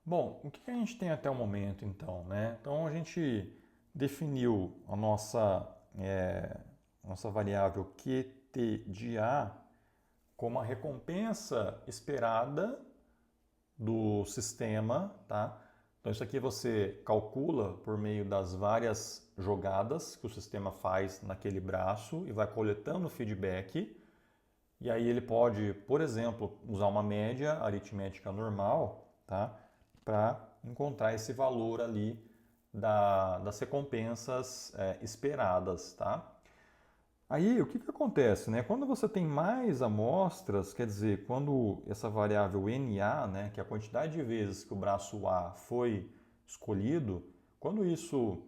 Bom, o que a gente tem até o momento então, né? Então a gente definiu a nossa variável QT de A como a recompensa esperada do sistema, tá? Então isso aqui você calcula por meio das várias jogadas que o sistema faz naquele braço e vai coletando feedback. E aí ele pode, por exemplo, usar uma média aritmética normal, tá? Para encontrar esse valor ali das recompensas esperadas, tá? Aí o que acontece, né? Quando você tem mais amostras, quer dizer, quando essa variável NA, né, que é a quantidade de vezes que o braço A foi escolhido, quando isso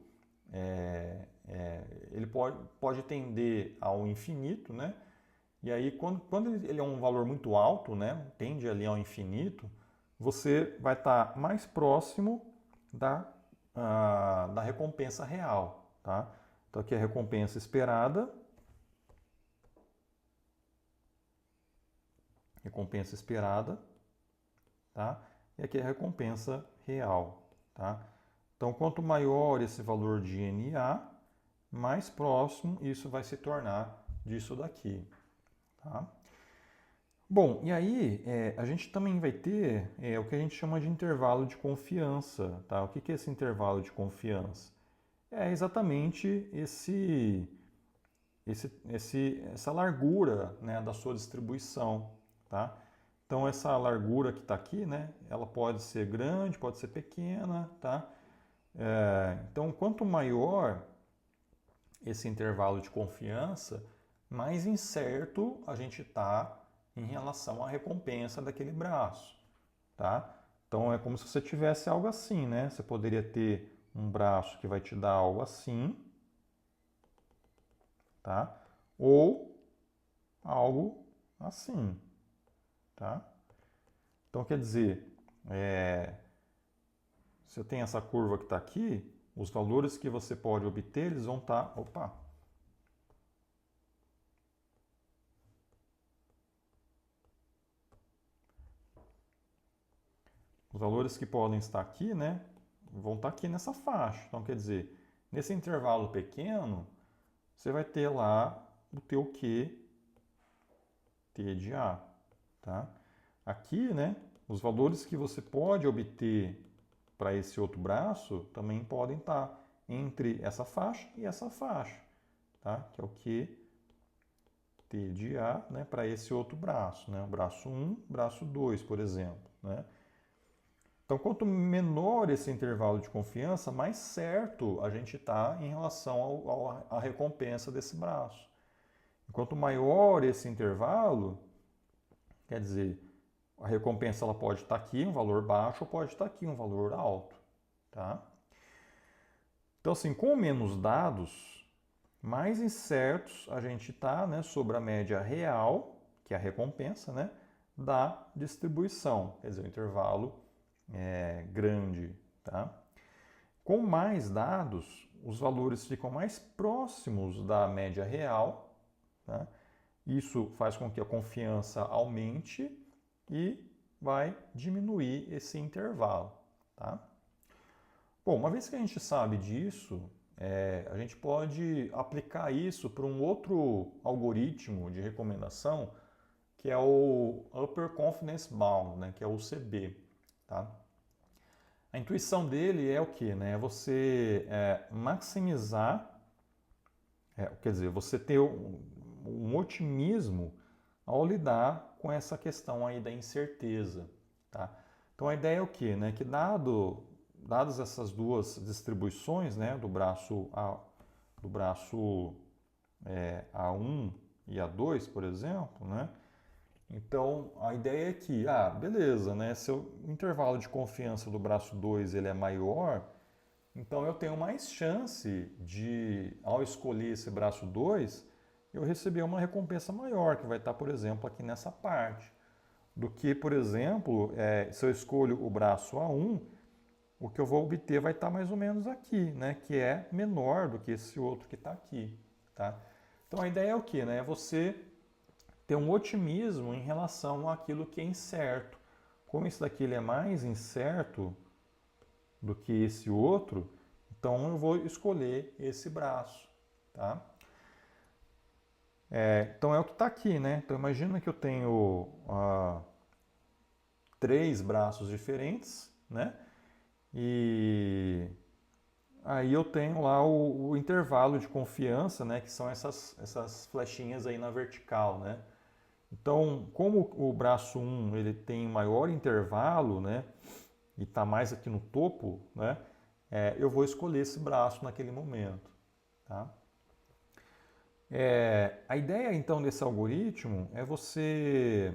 ele pode tender ao infinito, né? E aí, quando ele é um valor muito alto, né, tende ali ao infinito, você vai estar mais próximo da recompensa real, tá? Então aqui é a recompensa esperada, tá? E aqui é a recompensa real, tá? Então, quanto maior esse valor de NA, mais próximo isso vai se tornar disso daqui, tá? Bom, e aí a gente também vai ter o que a gente chama de intervalo de confiança, tá? O que é esse intervalo de confiança? É exatamente essa largura, né, da sua distribuição, tá? Então essa largura que está aqui, né, ela pode ser grande, pode ser pequena, tá? Então quanto maior esse intervalo de confiança, mais incerto a gente está em relação à recompensa daquele braço, tá? Então é como se você tivesse algo assim, né? Você poderia ter um braço que vai te dar algo assim, tá? Ou algo assim, tá? Então quer dizer, se eu tenho essa curva que está aqui, os valores que você pode obter, eles vão estar, os valores que podem estar aqui, né, vão estar aqui nessa faixa. Então quer dizer, nesse intervalo pequeno, você vai ter lá o teu Q T de A, tá? Aqui, né, os valores que você pode obter para esse outro braço também podem estar entre essa faixa e essa faixa, tá? Que é o Q T de A, né, para esse outro braço, né? O braço 1, braço 2, por exemplo, né? Então, quanto menor esse intervalo de confiança, mais certo a gente está em relação à recompensa desse braço. Quanto maior esse intervalo, quer dizer, a recompensa ela pode estar aqui, um valor baixo, ou pode estar aqui, um valor alto. Tá? Então, assim, com menos dados, mais incertos a gente está, né, sobre a média real, que é a recompensa, né, da distribuição, quer dizer, o intervalo grande. Tá? Com mais dados, os valores ficam mais próximos da média real. Tá? Isso faz com que a confiança aumente e vai diminuir esse intervalo. Tá? Bom, uma vez que a gente sabe disso, a gente pode aplicar isso para um outro algoritmo de recomendação, que é o Upper Confidence Bound, né, que é o UCB. Tá? A intuição dele é o que? Né? É você maximizar, quer dizer, você ter um otimismo ao lidar com essa questão aí da incerteza. Tá? Então a ideia é o que? Né? Que dadas essas duas distribuições, né, do braço A1 e A2, por exemplo, né? Então, a ideia é que, beleza, né? Se o intervalo de confiança do braço 2 ele é maior, então eu tenho mais chance de, ao escolher esse braço 2, eu receber uma recompensa maior, que vai estar, por exemplo, aqui nessa parte. Do que, por exemplo, se eu escolho o braço A1, o que eu vou obter vai estar mais ou menos aqui, né? Que é menor do que esse outro que está aqui. Tá? Então a ideia é o que? Né? É você ter um otimismo em relação àquilo que é incerto. Como isso daqui ele é mais incerto, do que esse outro, então eu vou escolher esse braço, tá? Então é o que está aqui, né? Então imagina que eu tenho 3 braços diferentes, né? E aí eu tenho lá o intervalo de confiança, né? Que são essas flechinhas aí na vertical, né? Então, como o braço 1 ele tem maior intervalo, né? E está mais aqui no topo, né? Eu vou escolher esse braço naquele momento, tá? A ideia então desse algoritmo é você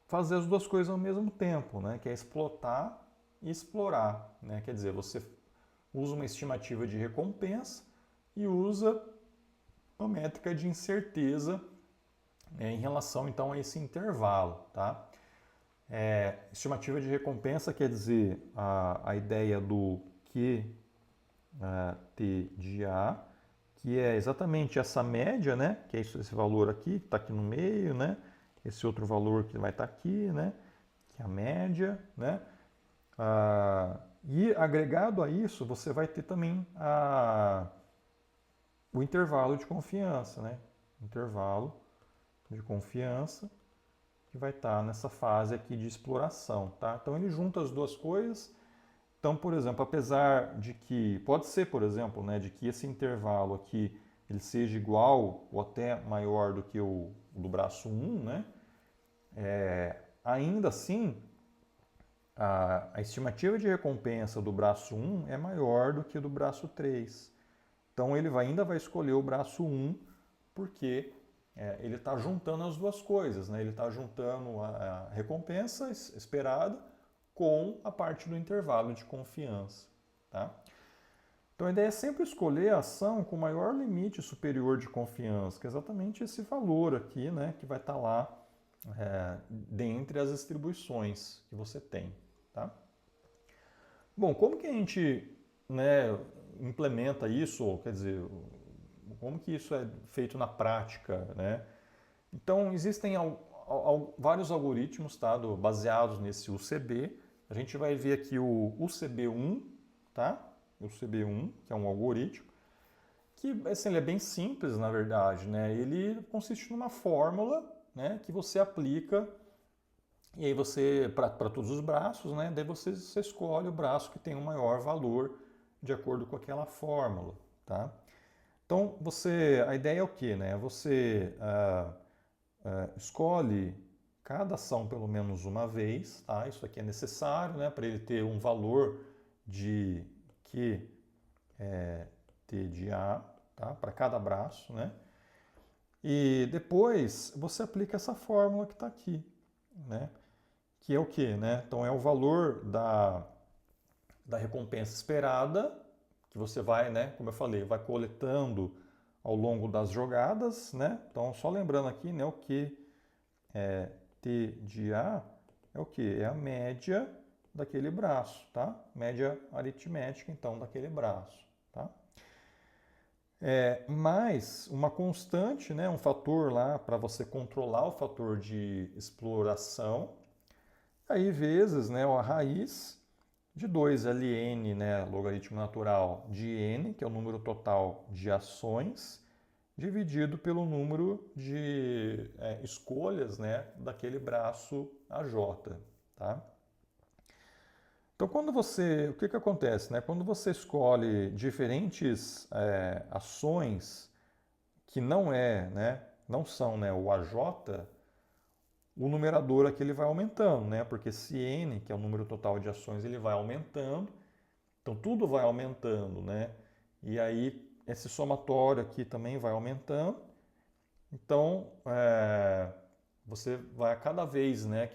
fazer as duas coisas ao mesmo tempo, né? Que é explotar e explorar, né? Quer dizer, você usa uma estimativa de recompensa e usa uma métrica de incerteza em relação então a esse intervalo, tá? Estimativa de recompensa quer dizer a ideia do Q T de A, que é exatamente essa média, né? Que é esse valor aqui, que está aqui no meio, né? Esse outro valor que vai estar aqui, né? Que é a média, né? E agregado a isso, você vai ter também o intervalo de confiança, né? Intervalo de confiança que vai estar nessa fase aqui de exploração, tá? Então ele junta as duas coisas. Então, por exemplo, apesar de que pode ser, por exemplo, né, de que esse intervalo aqui ele seja igual ou até maior do que o do braço 1, né? Ainda assim, a estimativa de recompensa do braço 1 é maior do que do braço 3. Então ele ainda vai escolher o braço 1 porque ele está juntando as duas coisas, né? Ele está juntando a recompensa esperada com a parte do intervalo de confiança, tá? Então a ideia é sempre escolher a ação com maior limite superior de confiança, que é exatamente esse valor aqui, né? Que vai estar lá dentre as distribuições que você tem, tá? Bom, como que a gente, né, implementa isso, ou, quer dizer, como que isso é feito na prática, né? Então, existem vários algoritmos, tá, baseados nesse UCB. A gente vai ver aqui o UCB1, tá? O UCB1, que é um algoritmo, que assim, ele é bem simples, na verdade, né? Ele consiste numa fórmula, né, que você aplica e aí você, para todos os braços, né, daí você escolhe o braço que tem o maior valor de acordo com aquela fórmula, tá? Então, a ideia é o quê, né? Você escolhe cada ação pelo menos uma vez, tá? Isso aqui é necessário, né, para ele ter um valor de Q T de A, tá? Para cada braço, né? E depois você aplica essa fórmula que está aqui, né? Que é o quê, né? Então é o valor da recompensa esperada, que você vai, né, como eu falei, vai coletando ao longo das jogadas, né? Então, só lembrando aqui, né, o que T de A é o que? É a média daquele braço, tá? Média aritmética, então, daquele braço, tá? Mais uma constante, né, um fator lá para você controlar o fator de exploração. Aí, vezes, né, a raiz de 2ln, né, logaritmo natural de n, que é o número total de ações, dividido pelo número de escolhas, né, daquele braço AJ, tá? Então, o que acontece, né? Quando você escolhe diferentes ações que não são, né, o AJ, o numerador aqui ele vai aumentando, né? Porque se n, que é o número total de ações, ele vai aumentando, então tudo vai aumentando, né? E aí esse somatório aqui também vai aumentando. Então você vai cada vez, né,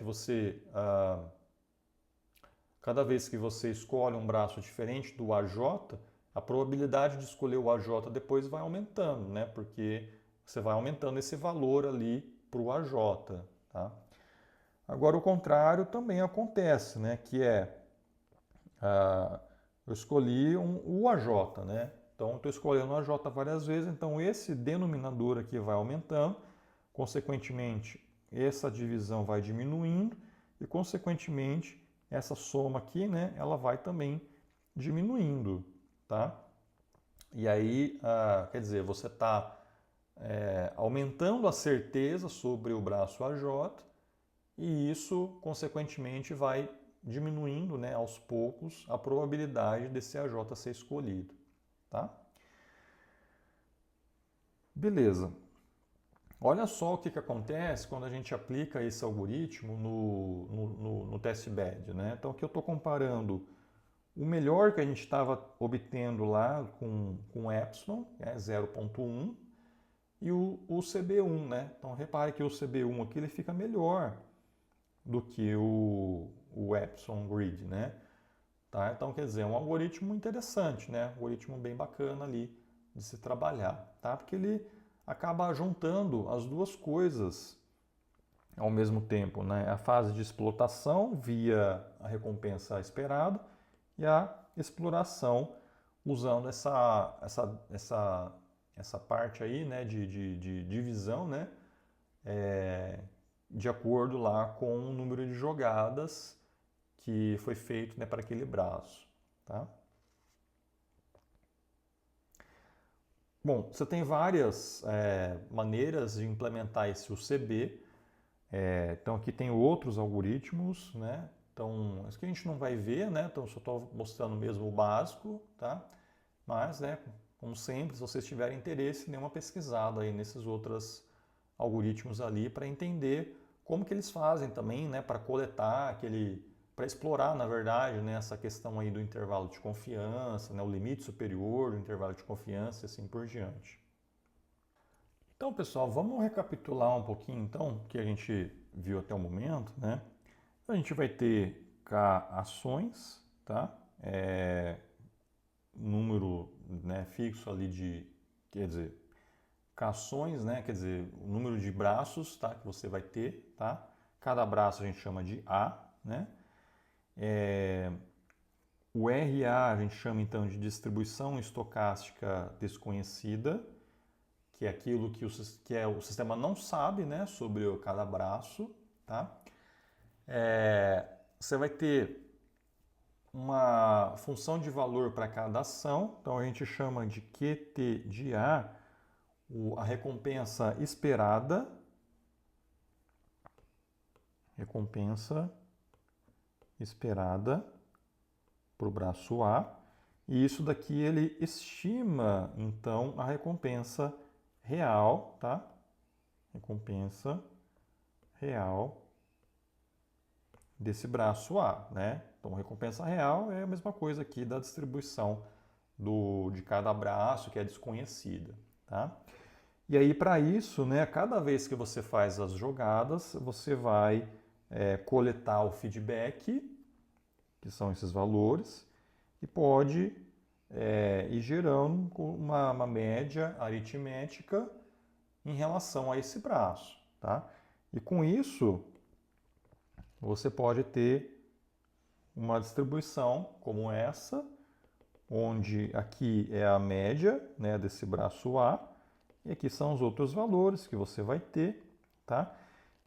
cada vez que você escolhe um braço diferente do AJ, a probabilidade de escolher o AJ depois vai aumentando, né? Porque você vai aumentando esse valor ali para o AJ, tá? Agora, o contrário também acontece, né? Que eu escolhi o AJ, né? Então, estou escolhendo o AJ várias vezes, então esse denominador aqui vai aumentando, consequentemente, essa divisão vai diminuindo e, consequentemente, essa soma aqui, né? Ela vai também diminuindo, tá? E aí, quer dizer, você está aumentando a certeza sobre o braço AJ e isso, consequentemente, vai diminuindo, né, aos poucos a probabilidade desse AJ ser escolhido, tá? Beleza. Olha só o que acontece quando a gente aplica esse algoritmo no testbed, né? Então aqui eu estou comparando o melhor que a gente estava obtendo lá com Epsilon, 0.1, e o CB1, né? Então repare que o CB1 aqui ele fica melhor do que o Epsilon Grid, né? Tá? Então quer dizer, é um algoritmo interessante, né? Um algoritmo bem bacana ali de se trabalhar, tá? Porque ele acaba juntando as duas coisas ao mesmo tempo, né? A fase de explotação via a recompensa esperada e a exploração usando essa parte aí, né, de divisão, né, de acordo lá com o número de jogadas que foi feito, né, para aquele braço, tá? Bom, você tem várias maneiras de implementar esse UCB. Então aqui tem outros algoritmos, né? Então, isso que a gente não vai ver, né? Então, só estou mostrando mesmo o básico, tá? Mas, né, como sempre, se vocês tiverem interesse, dê uma pesquisada aí nesses outros algoritmos ali para entender como que eles fazem também, né, para coletar para explorar, na verdade, né, essa questão aí do intervalo de confiança, né, o limite superior do intervalo de confiança e assim por diante. Então, pessoal, vamos recapitular um pouquinho então o que a gente viu até o momento, né? A gente vai ter K ações, tá? Número, né, fixo ali quer dizer, K ações, né? Quer dizer, o número de braços, tá? Que você vai ter, tá? Cada braço a gente chama de A, né? O RA a gente chama então de distribuição estocástica desconhecida, que é aquilo que o sistema não sabe, né, sobre cada braço, tá? Você vai ter uma função de valor para cada ação, então a gente chama de QT de A, a recompensa esperada, para o braço A, e isso daqui ele estima então a recompensa real, tá? Recompensa real desse braço A, né? Então, recompensa real é a mesma coisa aqui da distribuição de cada braço, que é desconhecida, tá? E aí, para isso, né, cada vez que você faz as jogadas, você vai coletar o feedback, que são esses valores, e pode ir gerando uma média aritmética em relação a esse braço, tá? E com isso, você pode ter uma distribuição como essa, onde aqui é a média, né, desse braço A, e aqui são os outros valores que você vai ter, tá?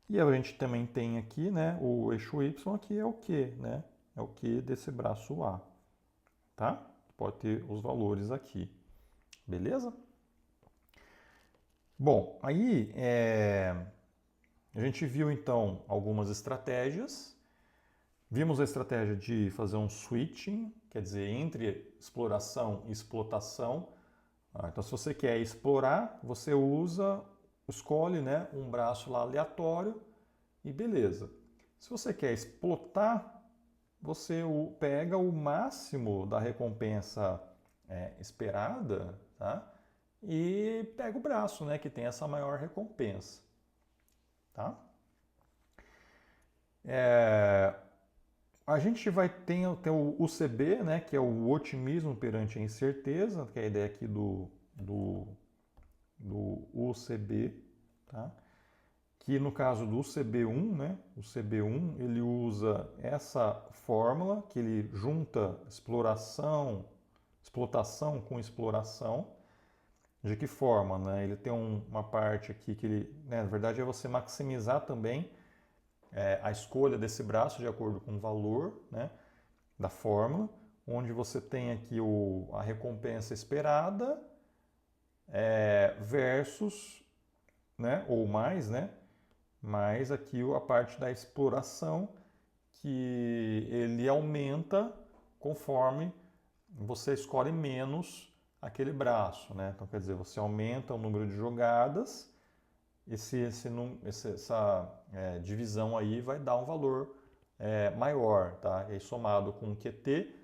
E a gente também tem aqui, né, o eixo Y, aqui é o Q, né? É o Q desse braço A, tá? Pode ter os valores aqui, beleza? Bom, aí a gente viu então algumas estratégias. Vimos a estratégia de fazer um switching, quer dizer, entre exploração e explotação. Então, se você quer explorar, você escolhe, né, um braço lá aleatório e beleza. Se você quer explotar, você pega o máximo da recompensa esperada, tá? E pega o braço, né, que tem essa maior recompensa, tá? A gente vai ter o UCB, né, que é o otimismo perante a incerteza, que é a ideia aqui do UCB, tá? Que no caso do CB1, né, o CB1 ele usa essa fórmula que ele junta explotação com exploração. De que forma, né? Ele tem uma parte aqui que ele, né, na verdade é você maximizar também a escolha desse braço de acordo com o valor, né, da fórmula. onde você tem aqui a recompensa esperada versus, né, ou mais, né, mais aqui a parte da exploração, que ele aumenta conforme você escolhe menos aquele braço, né? Então, quer dizer, você aumenta o número de jogadas, essa divisão aí vai dar um valor maior, tá? E aí, somado com o QT,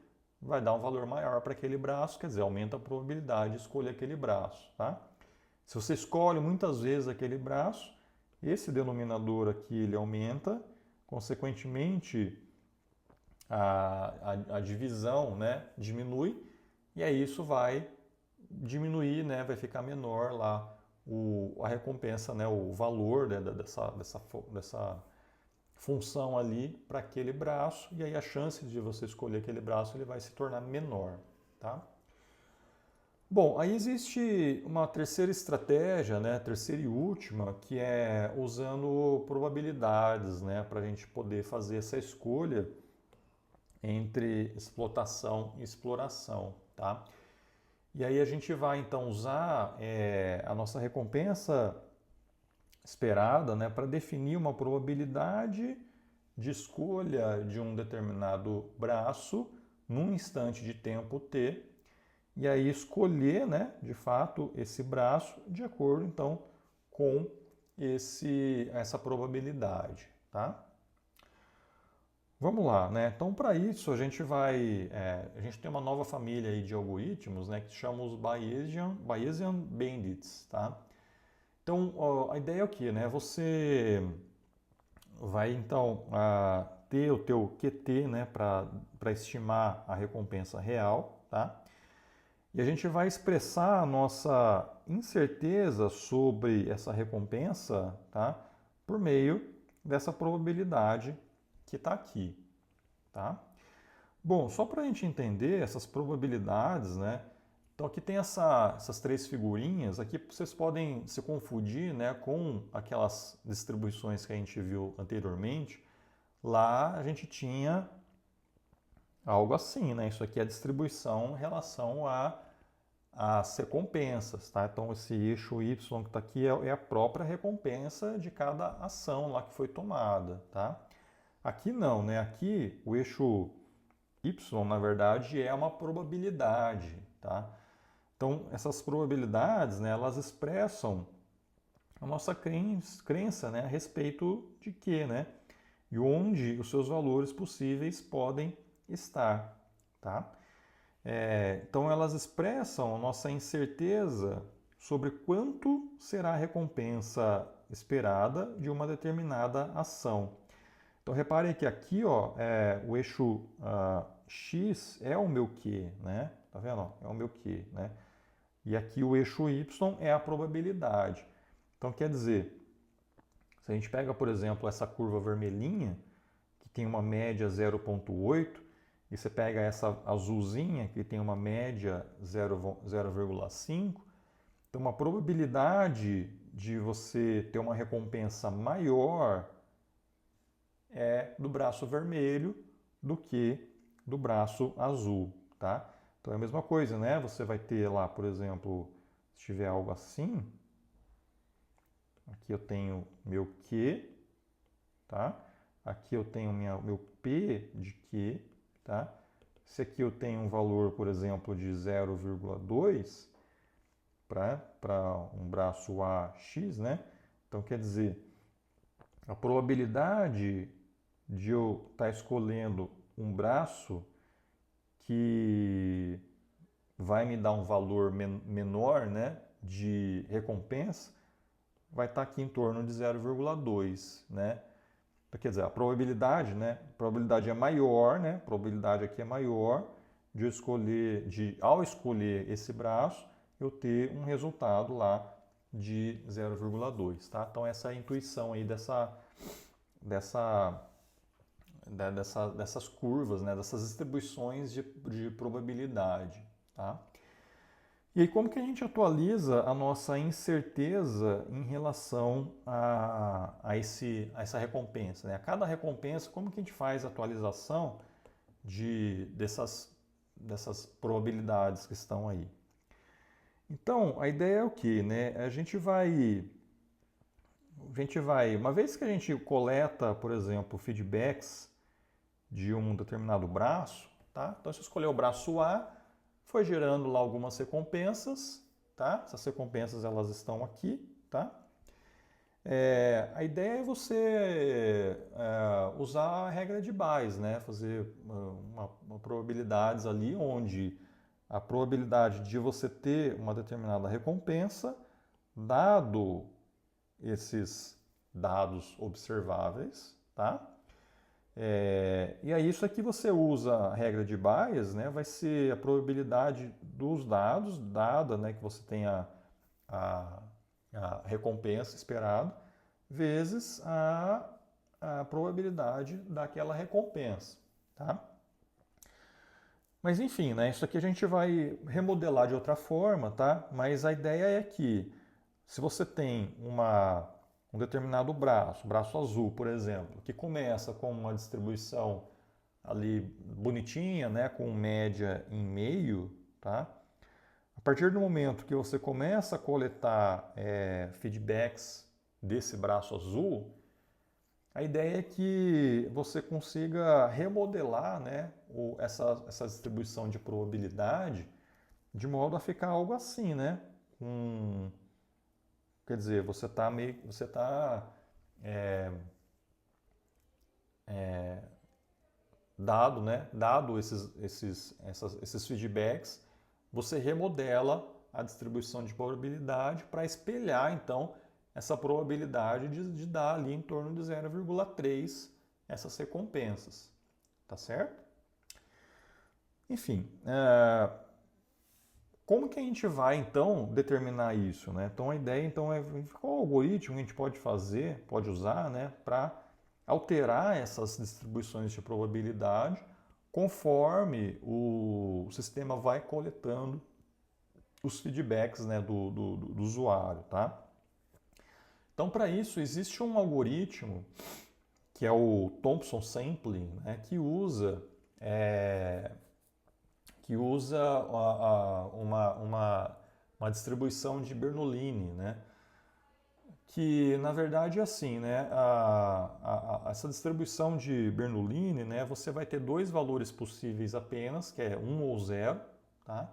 vai dar um valor maior para aquele braço, quer dizer, aumenta a probabilidade de escolher aquele braço, tá? Se você escolhe muitas vezes aquele braço, esse denominador aqui ele aumenta, consequentemente a divisão, né, diminui, e aí isso vai diminuir, né, vai ficar menor lá a recompensa, né, o valor, né, dessa função ali para aquele braço, e aí a chance de você escolher aquele braço ele vai se tornar menor, tá? Bom, aí existe uma terceira estratégia, né, terceira e última, que é usando probabilidades, né, para a gente poder fazer essa escolha entre explotação e exploração, tá? E aí a gente vai então usar a nossa recompensa esperada, né, para definir uma probabilidade de escolha de um determinado braço num instante de tempo t, e aí escolher, né, de fato, esse braço de acordo então com essa probabilidade, tá? Vamos lá, né? Então, para isso, a gente tem uma nova família aí de algoritmos, né, que se chama os Bayesian Bandits, tá? Então, a ideia é o quê, né? Você vai, então, ter o teu QT, né, para estimar a recompensa real, tá? E a gente vai expressar a nossa incerteza sobre essa recompensa, tá? Por meio dessa probabilidade que está aqui, tá? Bom, só para a gente entender essas probabilidades, né? Então aqui tem essas três figurinhas, aqui vocês podem se confundir, né, com aquelas distribuições que a gente viu anteriormente. Lá a gente tinha algo assim, né? Isso aqui é a distribuição em relação às recompensas, tá? Então esse eixo Y que está aqui é a própria recompensa de cada ação lá que foi tomada, tá? Aqui não, né? Aqui o eixo Y, na verdade, é uma probabilidade, tá? Então, essas probabilidades, né, elas expressam a nossa crença, né, a respeito de quê, né? E onde os seus valores possíveis podem estar, tá? Então, elas expressam a nossa incerteza sobre quanto será a recompensa esperada de uma determinada ação. Então, repare que aqui, ó, o eixo X é o meu Q, né? Tá vendo? É o meu Q, né? E aqui o eixo Y é a probabilidade. Então, quer dizer, se a gente pega, por exemplo, essa curva vermelhinha, que tem uma média 0,8, e você pega essa azulzinha, que tem uma média 0,5, então uma probabilidade de você ter uma recompensa maior do braço vermelho do que do braço azul, tá? Então é a mesma coisa, né? Você vai ter lá, por exemplo, se tiver algo assim, aqui eu tenho meu Q, tá? Aqui eu tenho meu P de Q, tá? Se aqui eu tenho um valor, por exemplo, de 0,2 para um braço AX, né? Então quer dizer, a probabilidade de eu estar escolhendo um braço que vai me dar um valor menor, né, de recompensa, vai estar aqui em torno de 0,2, né? Então, quer dizer, a probabilidade, né, a probabilidade é maior, né? A probabilidade aqui é maior de eu escolher, ao escolher esse braço, eu ter um resultado lá de 0,2, tá? Então essa é a intuição aí dessas curvas, né, dessas distribuições de probabilidade, tá? E aí, como que a gente atualiza a nossa incerteza em relação a essa recompensa, né? A cada recompensa, como que a gente faz a atualização dessas probabilidades que estão aí. Então, a ideia é o quê, né? A gente vai, uma vez que a gente coleta, por exemplo, feedbacks de um determinado braço, tá? Então, se eu escolher o braço A, foi gerando lá algumas recompensas, tá? Essas recompensas elas estão aqui, tá? A ideia é você usar a regra de Bayes, né? Fazer uma probabilidades ali onde a probabilidade de você ter uma determinada recompensa, dado esses dados observáveis, tá? E aí isso aqui você usa a regra de Bayes, né? Vai ser a probabilidade dos dados, dada, né, que você tenha a recompensa esperada, vezes a probabilidade daquela recompensa, tá? Mas enfim, né, isso aqui a gente vai remodelar de outra forma, tá? Mas a ideia é que se você tem um determinado braço azul, por exemplo, que começa com uma distribuição ali bonitinha, né, com média em meio, tá? A partir do momento que você começa a coletar feedbacks desse braço azul, a ideia é que você consiga remodelar, né, essa distribuição de probabilidade de modo a ficar algo assim, né? Quer dizer, você está dado, né, dado esses feedbacks, você remodela a distribuição de probabilidade para espelhar, então, essa probabilidade de dar ali em torno de 0,3 essas recompensas, tá certo? Enfim, como que a gente vai, então, determinar isso, né? Então, a ideia, então, é qual algoritmo a gente pode fazer, pode usar, né, para alterar essas distribuições de probabilidade conforme o sistema vai coletando os feedbacks, né, do usuário, tá? Então, para isso, existe um algoritmo que é o Thompson Sampling, né, que usa uma distribuição de Bernoulli, né? Que na verdade é assim, né? Essa distribuição de Bernoulli, né? Você vai ter dois valores possíveis apenas, que é 1 ou 0, tá?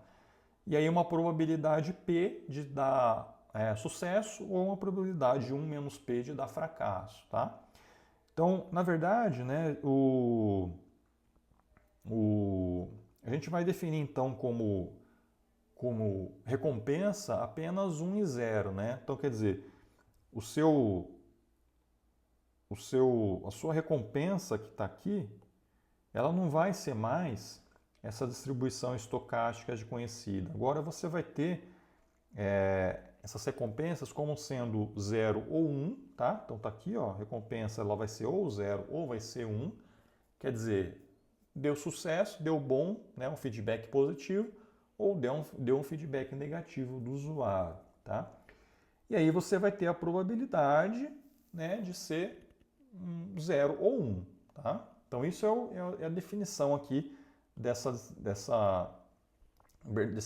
E aí uma probabilidade P de dar sucesso ou uma probabilidade 1 menos P de dar fracasso, tá? Então, na verdade, né? A gente vai definir então como recompensa apenas 1 e 0, né? Então, quer dizer, a sua recompensa que está aqui, ela não vai ser mais essa distribuição estocástica de conhecida. Agora você vai ter essas recompensas como sendo 0 ou 1, tá? Então tá aqui, ó, recompensa ela vai ser ou 0 ou vai ser 1. Quer dizer, deu sucesso, deu bom, né, um feedback positivo, ou deu um feedback negativo do usuário, tá? E aí você vai ter a probabilidade, né, de ser 0 ou 1, tá? Então isso é a definição aqui desse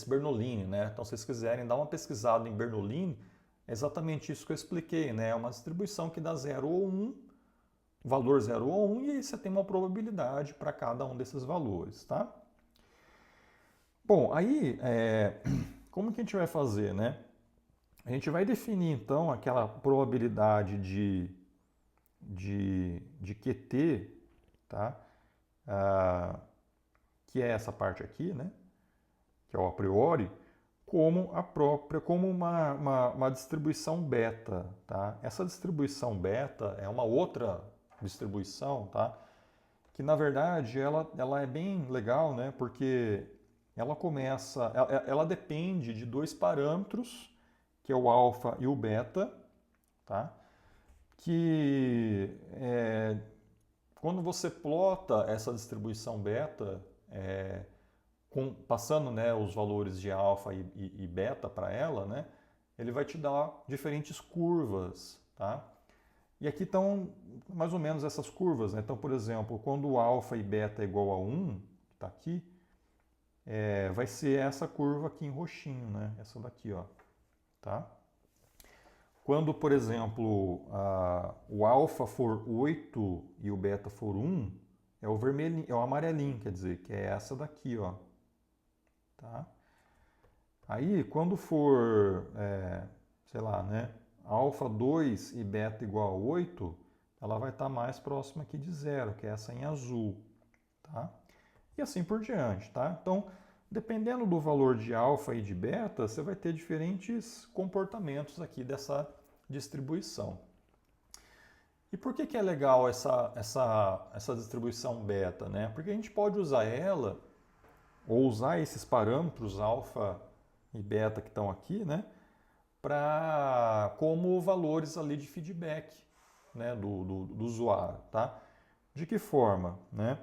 Bernoulli, né? Então se vocês quiserem dar uma pesquisada em Bernoulli, é exatamente isso que eu expliquei, né? É uma distribuição que dá 0 ou 1, valor 0 ou 1, e aí você tem uma probabilidade para cada um desses valores, tá? Bom, aí, como que a gente vai fazer, né? A gente vai definir, então, aquela probabilidade de QT, tá? Que é essa parte aqui, né? Que é o a priori, como uma distribuição beta, tá? Essa distribuição beta é uma outra distribuição, tá? Que na verdade ela é bem legal, né? Porque ela depende de dois parâmetros, que é o alfa e o beta, tá? Que quando você plota essa distribuição beta, passando, né, os valores de alfa e beta para ela, né, ele vai te dar diferentes curvas, tá? E aqui estão mais ou menos essas curvas, né? Então, por exemplo, quando o alfa e beta é igual a 1, está aqui, vai ser essa curva aqui em roxinho, né? Essa daqui, ó, tá? Quando, por exemplo, o alfa for 8 e o beta for 1, é o vermelhinho, é o amarelinho, quer dizer, que é essa daqui, ó, tá? Aí, quando for, sei lá, né, alfa 2 e beta igual a 8, ela vai estar mais próxima aqui de zero, que é essa em azul, tá? E assim por diante, tá? Então, dependendo do valor de alfa e de beta, você vai ter diferentes comportamentos aqui dessa distribuição. E por que é legal essa distribuição beta, né? Porque a gente pode usar ela, ou usar esses parâmetros alfa e beta que estão aqui, né? Como valores ali de feedback, né, do usuário, tá? De que forma, né?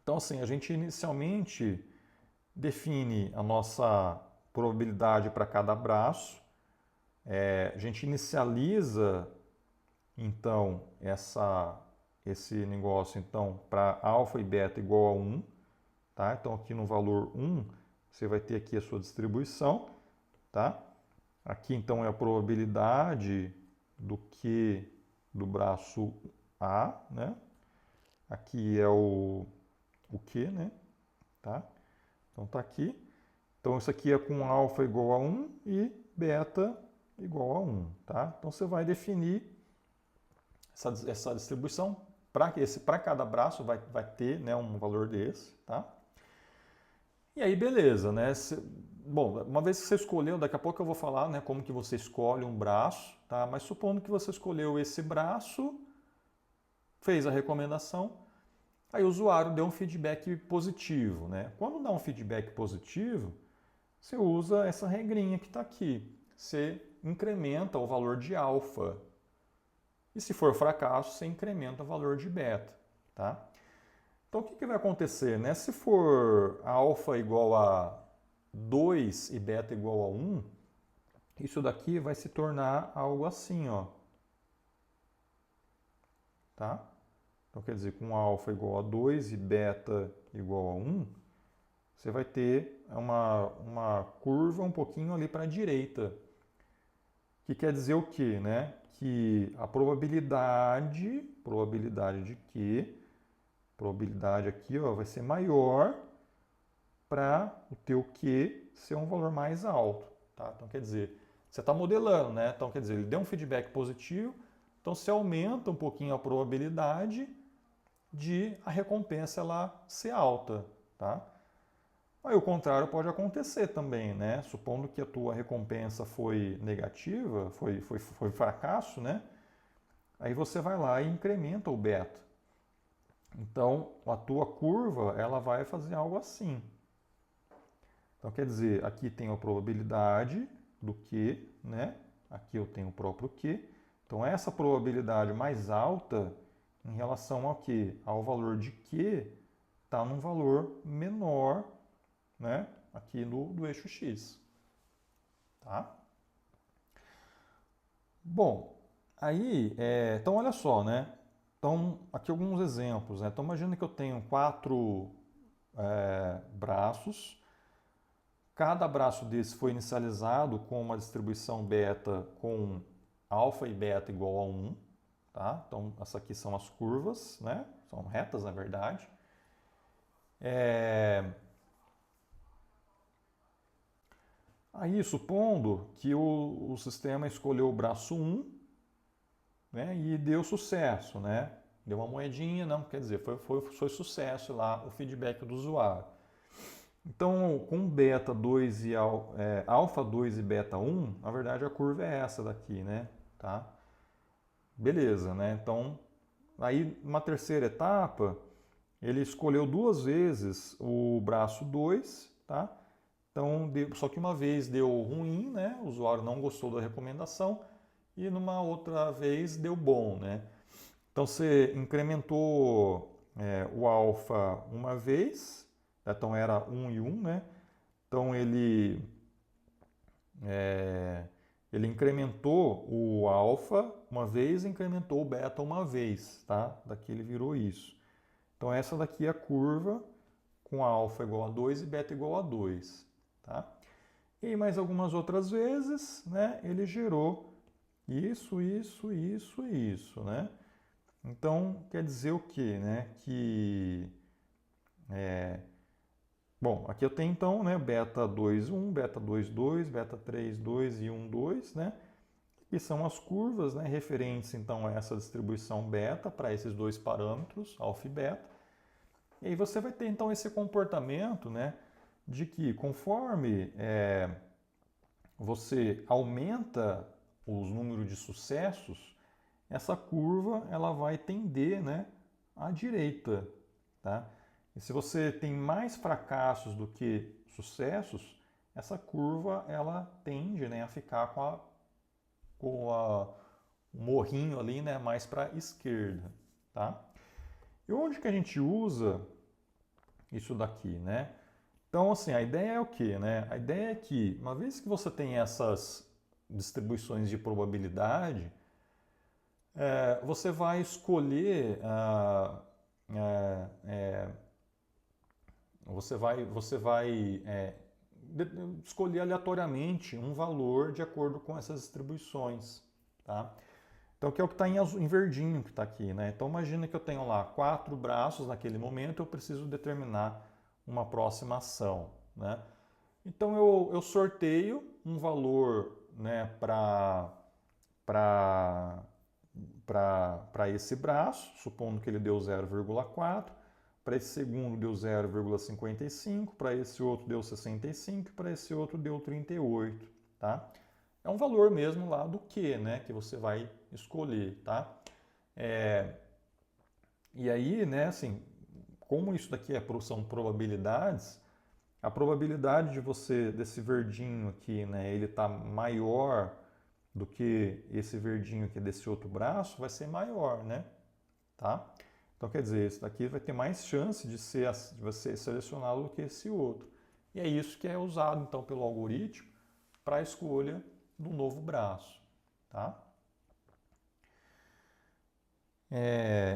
Então, assim, a gente inicialmente define a nossa probabilidade para cada braço, a gente inicializa, então, esse negócio então, para alfa e beta igual a 1, tá? Então, aqui no valor 1, você vai ter aqui a sua distribuição, tá? Aqui, então, é a probabilidade do Q do braço A, né? Aqui é o Q, né? Tá? Então, tá aqui. Então, isso aqui é com alfa igual a 1 e beta igual a 1, tá? Então, você vai definir essa distribuição para cada braço vai ter, né, um valor desse, tá? E aí, beleza, né? Bom, uma vez que você escolheu, daqui a pouco eu vou falar, né, como que você escolhe um braço, tá? Mas supondo que você escolheu esse braço, fez a recomendação, aí o usuário deu um feedback positivo, né? Quando dá um feedback positivo, você usa essa regrinha que está aqui. Você incrementa o valor de alfa. E se for fracasso, você incrementa o valor de beta, tá? Então, o que vai acontecer, né? Se for alfa igual a 2 e beta igual a 1, isso daqui vai se tornar algo assim, ó. Tá? Então, quer dizer, com alfa igual a 2 e beta igual a 1, você vai ter uma curva um pouquinho ali para a direita. Que quer dizer o quê, né? Que a probabilidade aqui, ó, vai ser maior para o teu Q ser um valor mais alto, tá? Então, quer dizer, você está modelando, né? Então, quer dizer, ele deu um feedback positivo, então você aumenta um pouquinho a probabilidade de a recompensa ela ser alta, tá? Aí o contrário pode acontecer também, né? Supondo que a tua recompensa foi negativa, foi fracasso, né? Aí você vai lá e incrementa o beta. Então, a tua curva, ela vai fazer algo assim. Então, quer dizer, aqui tem a probabilidade do Q, né? Aqui eu tenho o próprio Q. Então, essa probabilidade mais alta em relação ao quê? Ao valor de Q está num valor menor, né? Aqui do eixo X. Tá? Bom, aí, então olha só, né? Então, aqui alguns exemplos, né? Então, imagina que eu tenho 4 braços. Cada braço desse foi inicializado com uma distribuição beta com alfa e beta igual a 1. Tá? Então, essas aqui são as curvas, né? São retas, na verdade. Aí, supondo que o sistema escolheu o braço 1, né, e deu sucesso, né? Deu uma moedinha, não, quer dizer, foi sucesso lá o feedback do usuário. Então, com beta 2 e alfa 2 e beta 1, na verdade a curva é essa daqui, né? Tá? Beleza, né? Então, aí uma terceira etapa, ele escolheu 2 vezes o braço 2, tá? Então, só que uma vez deu ruim, né? O usuário não gostou da recomendação e numa outra vez deu bom, né? Então, você incrementou o alfa uma vez, então era 1 e 1, né? Então, ele incrementou o alfa uma vez e incrementou o beta uma vez, tá? Daqui ele virou isso. Então, essa daqui é a curva com alfa igual a 2 e beta igual a 2. Tá? E mais algumas outras vezes, né, ele gerou isso, né? Então, quer dizer o quê? Né? Bom, aqui eu tenho então, né, beta 2, 1, beta 2, 2, beta 3, 2 e 1, 2, né? Que são as curvas, né, referentes então a essa distribuição beta para esses dois parâmetros, alfa e beta. E aí você vai ter então esse comportamento, né, de que conforme você aumenta os números de sucessos, essa curva ela vai tender, né, à direita, tá? E se você tem mais fracassos do que sucessos, essa curva ela tende, né, a ficar com o morrinho ali, né, mais para a esquerda, tá? E onde que a gente usa isso daqui, né? Então, assim, a ideia é o quê, né? A ideia é que, uma vez que você tem essas distribuições de probabilidade, você vai escolher, escolher aleatoriamente um valor de acordo com essas distribuições, tá? Então, que é o que está em verdinho que está aqui, né? Então, imagina que eu tenho lá 4 braços naquele momento, eu preciso determinar uma próxima ação, né? Então, eu sorteio um valor, né, para esse braço, supondo que ele deu 0,4, para esse segundo deu 0,55, para esse outro deu 65, para esse outro deu 38, tá? É um valor mesmo lá do que, né, que você vai escolher, tá? E aí, né, assim, como isso daqui são probabilidades, a probabilidade de você, desse verdinho aqui, né, ele tá maior do que esse verdinho aqui desse outro braço, vai ser maior, né? Tá? Então, quer dizer, esse daqui vai ter mais chance de você selecioná-lo do que esse outro. E é isso que é usado, então, pelo algoritmo para a escolha do novo braço, tá?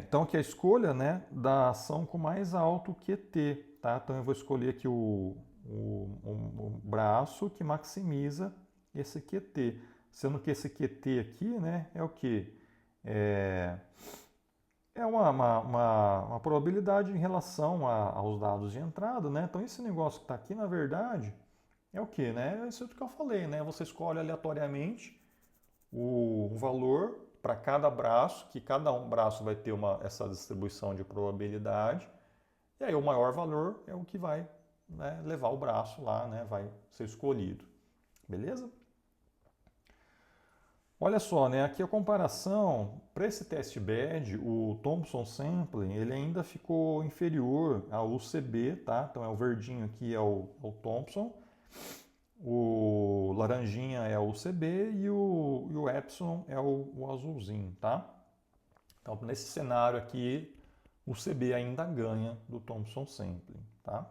Então, aqui a escolha, né, da ação com mais alto QT, tá? Então, eu vou escolher aqui o braço que maximiza esse QT. Sendo que esse QT aqui, né, é o quê? É uma probabilidade em relação aos dados de entrada, né? Então, esse negócio que está aqui, na verdade, é o quê, né? É isso que eu falei, né? Você escolhe aleatoriamente o valor para cada braço, que cada braço vai ter essa distribuição de probabilidade, e aí o maior valor é o que vai, né, levar o braço lá, né, vai ser escolhido. Beleza? Olha só, né, aqui a comparação, para esse teste bed, o Thompson Sampling, ele ainda ficou inferior ao UCB, tá? Então é o verdinho aqui é o Thompson, o laranjinha é o UCB e o Epsilon é o azulzinho, tá? Então nesse cenário aqui, o CB ainda ganha do Thompson Sampling, tá?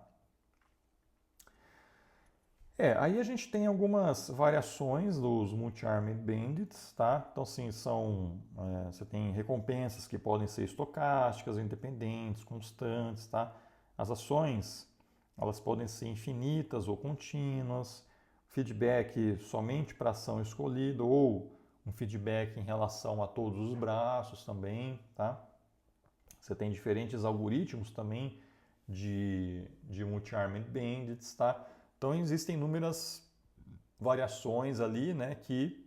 Aí a gente tem algumas variações dos Multi-Armed Bandits, tá? Então, assim, você tem recompensas que podem ser estocásticas, independentes, constantes, tá? As ações, elas podem ser infinitas ou contínuas, feedback somente para a ação escolhida ou um feedback em relação a todos os braços também, tá? Você tem diferentes algoritmos também de Multi-Armed Bandits, tá? Então existem inúmeras variações ali, né, que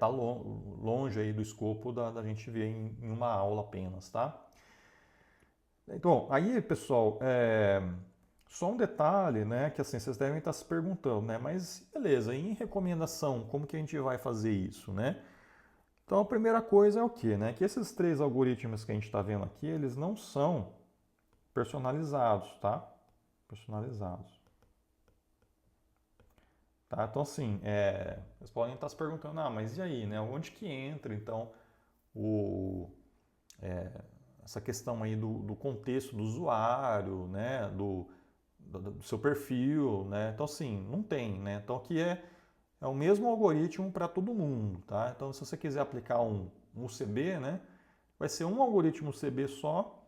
tá longe aí do escopo da gente ver em uma aula apenas, tá? Então, aí, pessoal, só um detalhe, né, que assim, vocês devem estar se perguntando, né, mas beleza, e em recomendação, como que a gente vai fazer isso, né? Então, a primeira coisa é o quê, né? Que esses 3 algoritmos que a gente está vendo aqui, eles não são personalizados, tá? Personalizados. Tá? Então, assim, vocês podem estar se perguntando, mas e aí, né? Onde que entra, então, essa questão aí do contexto do usuário, né? Do seu perfil, né? Então, assim, não tem, né? Então, aqui é o mesmo algoritmo para todo mundo, tá? Então, se você quiser aplicar um UCB, né? Vai ser um algoritmo UCB só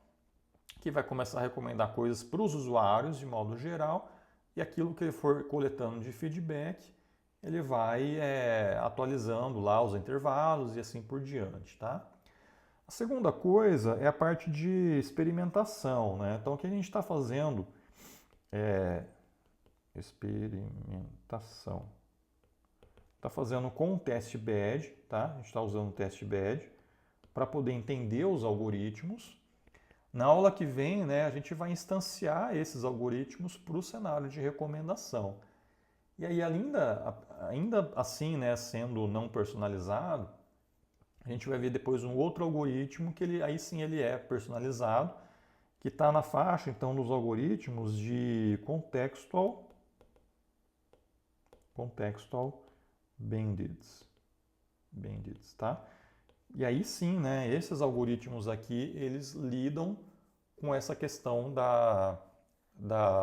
que vai começar a recomendar coisas para os usuários de modo geral, e aquilo que ele for coletando de feedback, ele vai atualizando lá os intervalos e assim por diante, tá? A segunda coisa é a parte de experimentação, né? Então, o que a gente está fazendo é experimentação. Está fazendo com o test bed, tá? A gente está usando o test bed para poder entender os algoritmos. Na aula que vem, né, a gente vai instanciar esses algoritmos para o cenário de recomendação. E aí, ainda assim, né, sendo não personalizado, a gente vai ver depois um outro algoritmo que aí sim ele é personalizado, que está na faixa então dos algoritmos de contextual bandits, tá? E aí sim, né, esses algoritmos aqui, eles lidam com essa questão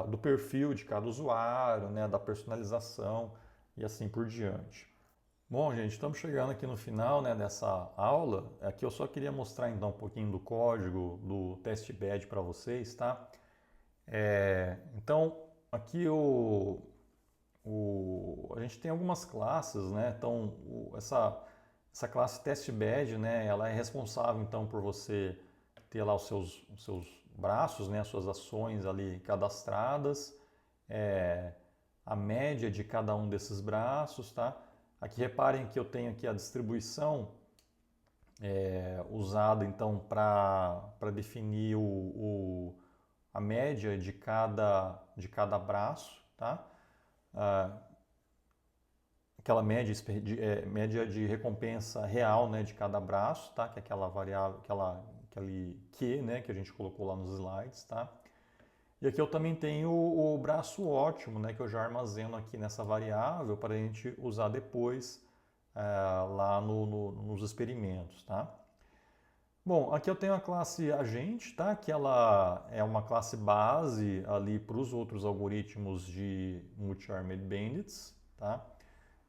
do perfil de cada usuário, né, da personalização e assim por diante. Bom, gente, estamos chegando aqui no final, né, dessa aula. Aqui eu só queria mostrar então um pouquinho do código do testbed para vocês, tá? Então, aqui a gente tem algumas classes, né? Então, essa classe testbed, né, ela é responsável então por você ter lá os seus braços, né, as suas ações ali cadastradas, a média de cada um desses braços, tá? Aqui reparem que eu tenho aqui a distribuição usada então para definir a média de cada braço, tá? Aquela média de recompensa real, né, de cada braço, tá? Que é aquela variável, aquele Q, né, que a gente colocou lá nos slides, tá? E aqui eu também tenho o braço ótimo, né, que eu já armazeno aqui nessa variável para a gente usar depois lá nos experimentos, tá? Bom, aqui eu tenho a classe agente, tá? Que ela é uma classe base ali para os outros algoritmos de multi-armed bandits, tá?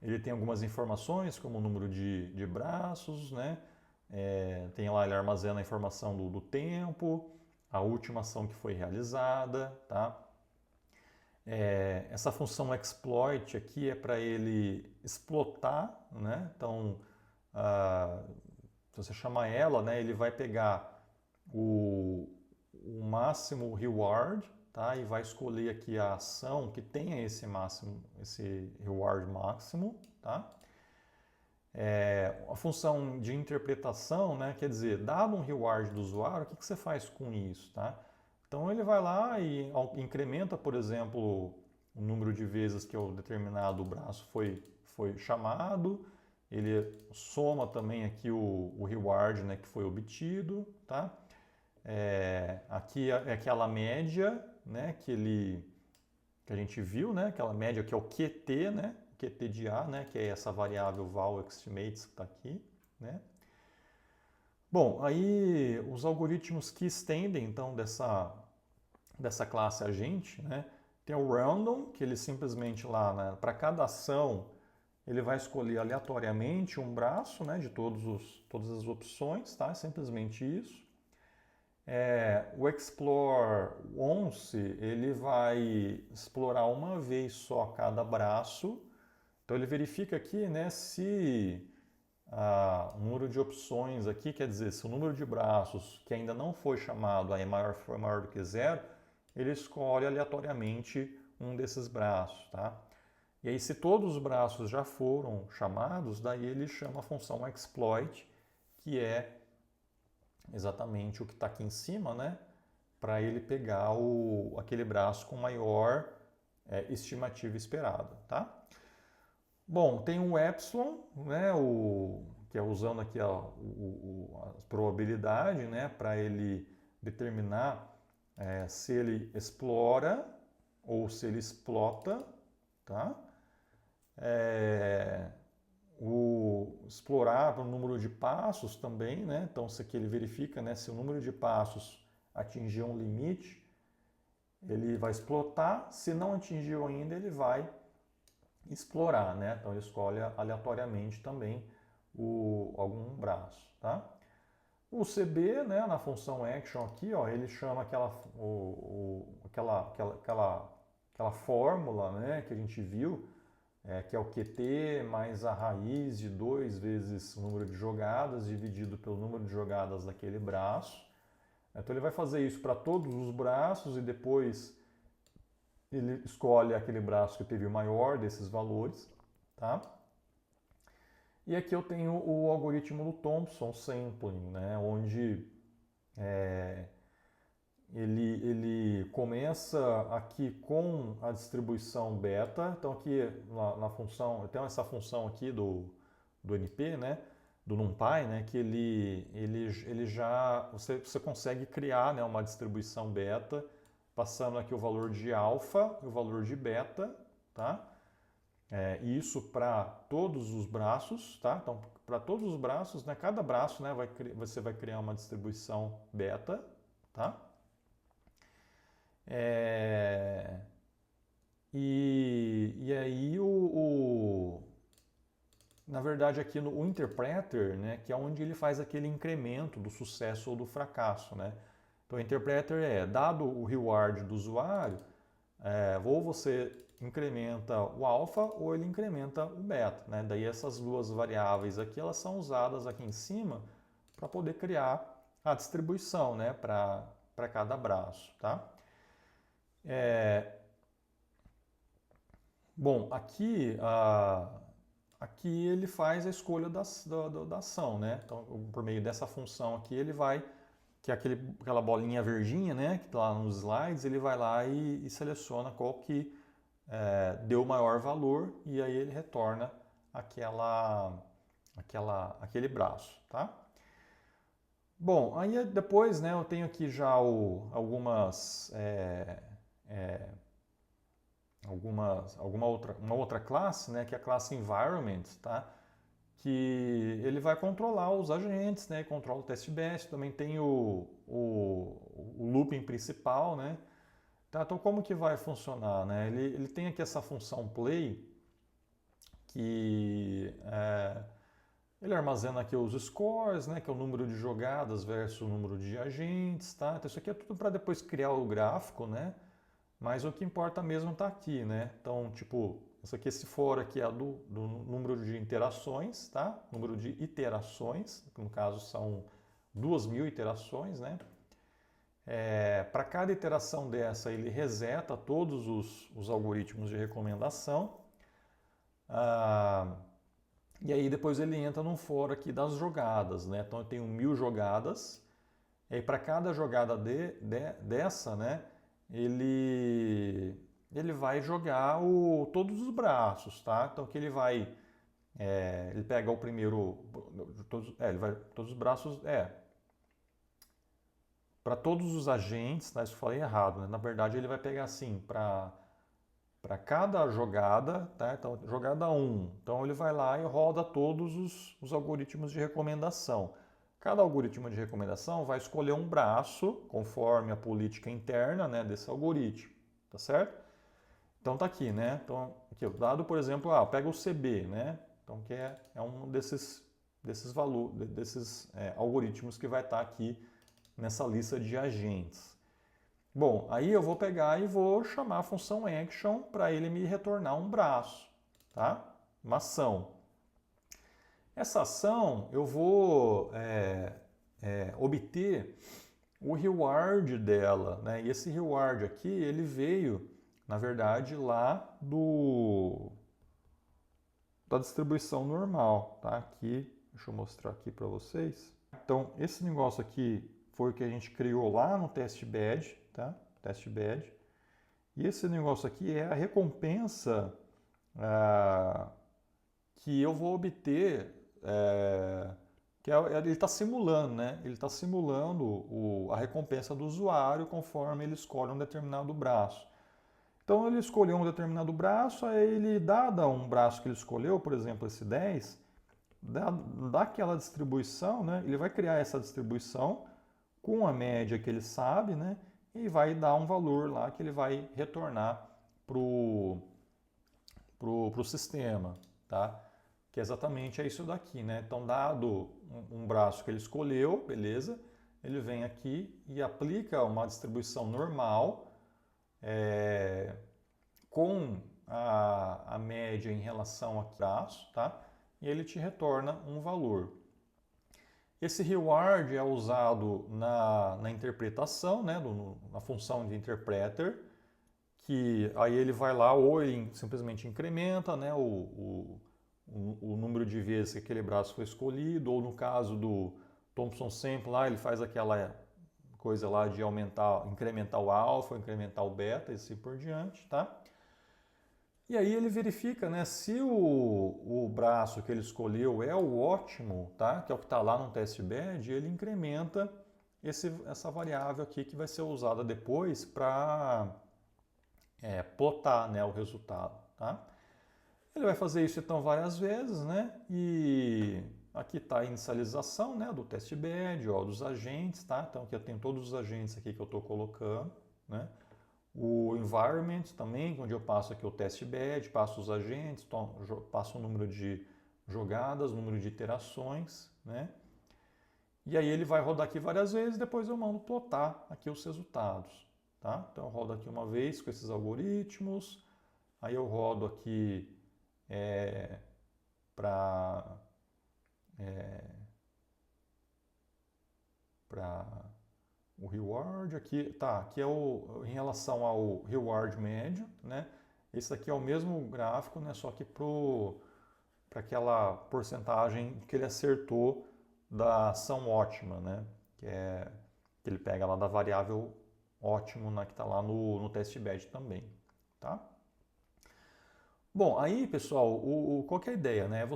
Ele tem algumas informações, como o número de braços, né? Tem lá, ele armazena a informação do tempo, a última ação que foi realizada, tá? Essa função exploit aqui é para ele explotar, né? Então, se você chamar ela, né, ele vai pegar o máximo reward, tá? E vai escolher aqui a ação que tenha esse reward máximo, tá? A função de interpretação, né, quer dizer, dado um reward do usuário, o que você faz com isso, tá? Então ele vai lá e incrementa, por exemplo, o número de vezes que o determinado braço foi chamado, ele soma também aqui o reward, né, que foi obtido, tá? Aqui é aquela média, né, que a gente viu, né, aquela média que é o QT, né, QT de A, né, que é essa variável val estimates que está aqui, né? Bom, aí os algoritmos que estendem então dessa classe agente, né, tem o random, que ele simplesmente lá, né, para cada ação ele vai escolher aleatoriamente um braço, né, de todas as opções, tá? É simplesmente isso. O explore once, ele vai explorar uma vez só cada braço. Então ele verifica aqui, né, se o número de opções aqui, quer dizer, se o número de braços que ainda não foi chamado é maior do que zero, ele escolhe aleatoriamente um desses braços, tá? E aí, se todos os braços já foram chamados, daí ele chama a função exploit, que é exatamente o que está aqui em cima, né? Para ele pegar aquele braço com maior estimativa esperada, tá? Bom, tem o epsilon, né? Que é usando aqui a probabilidade, né? Para ele determinar se ele explora ou se ele explota, tá? Explorar o número de passos também, né? Então, isso aqui ele verifica, né, se o número de passos atingiu um limite, ele vai explotar. Se não atingiu ainda, ele vai explorar, né? Então, ele escolhe aleatoriamente também algum braço, tá? O CB, né, na função action aqui, ó, ele chama aquela fórmula, né, que a gente viu, que é o QT mais a raiz de 2 vezes o número de jogadas dividido pelo número de jogadas daquele braço. Então ele vai fazer isso para todos os braços e depois ele escolhe aquele braço que teve o maior desses valores, tá? E aqui eu tenho o algoritmo do Thompson Sampling, né, onde ele começa aqui com a distribuição beta. Então aqui na função, eu tenho essa função aqui do NP, né, do NumPy, né, que ele já, você consegue criar, né, uma distribuição beta, passando aqui o valor de alfa e o valor de beta, tá? Isso para todos os braços, tá? Então, para todos os braços, né, cada braço, né, você vai criar uma distribuição beta, tá? E aí na verdade aqui no o interpreter, né, que é onde ele faz aquele incremento do sucesso ou do fracasso, né? Então o interpreter dado o reward do usuário, ou você incrementa o alfa ou ele incrementa o beta, né? Daí essas duas variáveis aqui, elas são usadas aqui em cima para poder criar a distribuição, né, para cada braço, tá? Bom, aqui ele faz a escolha da ação, né? Então, por meio dessa função aqui, ele vai, que é aquela bolinha verdinha, né, que está lá nos slides, ele vai lá e seleciona qual que deu o maior valor e aí ele retorna aquele braço, tá? Bom, aí depois, né, eu tenho aqui já uma outra classe, né, que é a classe Environment, tá? Que ele vai controlar os agentes, né, controla o testbed, também tem o looping principal, né? Tá, então como que vai funcionar, né? Ele tem aqui essa função play, que ele armazena aqui os scores, né, que é o número de jogadas versus o número de agentes, tá? Então isso aqui é tudo para depois criar o gráfico, né? Mas o que importa mesmo está aqui, né? Então, tipo, isso aqui, esse for aqui é do número de interações, tá? Número de iterações, que no caso são 2.000 iterações, né? Para cada iteração dessa, ele reseta todos os algoritmos de recomendação. E aí depois ele entra num for aqui das jogadas, né? Então eu tenho 1.000 jogadas. E aí para cada jogada dessa, né? Ele vai jogar todos os braços, tá? Então que ele vai, ele pega o primeiro, ele vai todos os braços, para todos os agentes, né? Isso eu falei errado, né? Na verdade ele vai pegar assim para cada jogada, tá? Então jogada 1, então ele vai lá e roda todos os algoritmos de recomendação. Cada algoritmo de recomendação vai escolher um braço conforme a política interna, né, desse algoritmo, tá certo? Então tá aqui, né? Então aqui o dado, por exemplo, pega o CB, né? Então que é um desses algoritmos que vai estar aqui nessa lista de agentes. Bom, aí eu vou pegar e vou chamar a função action para ele me retornar um braço, tá? Uma ação. Essa ação eu vou obter o reward dela, né? E esse reward aqui, ele veio, na verdade, lá da distribuição normal, tá? Aqui, deixa eu mostrar aqui para vocês. Então, esse negócio aqui foi o que a gente criou lá no testbed, tá? Testbed. E esse negócio aqui é a recompensa que eu vou obter, ele está simulando, né? Ele está simulando a recompensa do usuário conforme ele escolhe um determinado braço. Então ele escolheu um determinado braço, aí ele, dada um braço que ele escolheu, por exemplo, esse 10, daquela distribuição, né? Ele vai criar essa distribuição com a média que ele sabe, né? E vai dar um valor lá que ele vai retornar pro sistema, tá? que exatamente é isso daqui, né? Então, dado um braço que ele escolheu, beleza, ele vem aqui e aplica uma distribuição normal com a média em relação ao braço, tá? E ele te retorna um valor. Esse reward é usado na interpretação, né, na função de interpreter, que aí ele vai lá ou ele simplesmente incrementa, né, o número de vezes que aquele braço foi escolhido, ou no caso do Thompson Sample lá, ele faz aquela coisa lá de incrementar o alfa, incrementar o beta e assim por diante, tá? E aí ele verifica, né, se o braço que ele escolheu é o ótimo, tá? Que é o que está lá no test bed, ele incrementa essa variável aqui que vai ser usada depois para plotar, né, o resultado, tá? Ele vai fazer isso então várias vezes, né? E aqui está a inicialização, né, do test bed, ó, dos agentes, tá? Então aqui eu tenho todos os agentes aqui que eu estou colocando, né? O environment também, onde eu passo aqui o test bed, passo os agentes, passo o número de jogadas, o número de iterações, né? E aí ele vai rodar aqui várias vezes, depois eu mando plotar aqui os resultados, tá? Então eu rodo aqui uma vez com esses algoritmos, aí eu rodo aqui para o reward aqui, tá, aqui é em relação ao reward médio, né? Esse aqui é o mesmo gráfico, né, só que para aquela porcentagem que ele acertou da ação ótima, né? Que ele pega lá da variável ótimo, né, que está lá no test bed também, tá? Bom, aí pessoal, qual que é a ideia, né?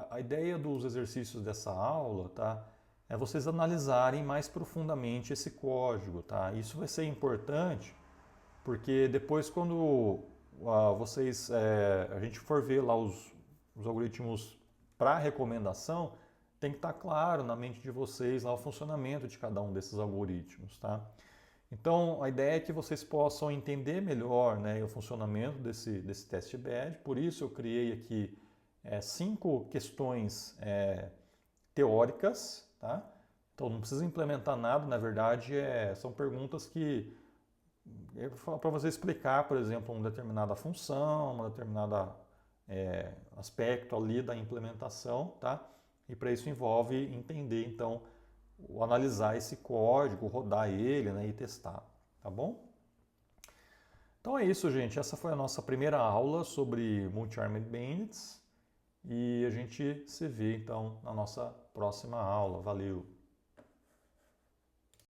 A ideia dos exercícios dessa aula, tá? É vocês analisarem mais profundamente esse código, tá? Isso vai ser importante porque depois quando a gente for ver lá os algoritmos para recomendação, tem que estar claro na mente de vocês lá o funcionamento de cada um desses algoritmos, tá? Então, a ideia é que vocês possam entender melhor, né, o funcionamento desse test bed. Por isso, eu criei aqui 5 questões teóricas, tá? Então, não precisa implementar nada, na verdade, são perguntas que para você explicar, por exemplo, uma determinada função, um determinado aspecto ali da implementação, tá? E para isso envolve entender, então, analisar esse código, rodar ele, né, e testar, tá bom? Então é isso, gente. Essa foi a nossa primeira aula sobre Multi-Armed Bandits e a gente se vê então na nossa próxima aula. Valeu!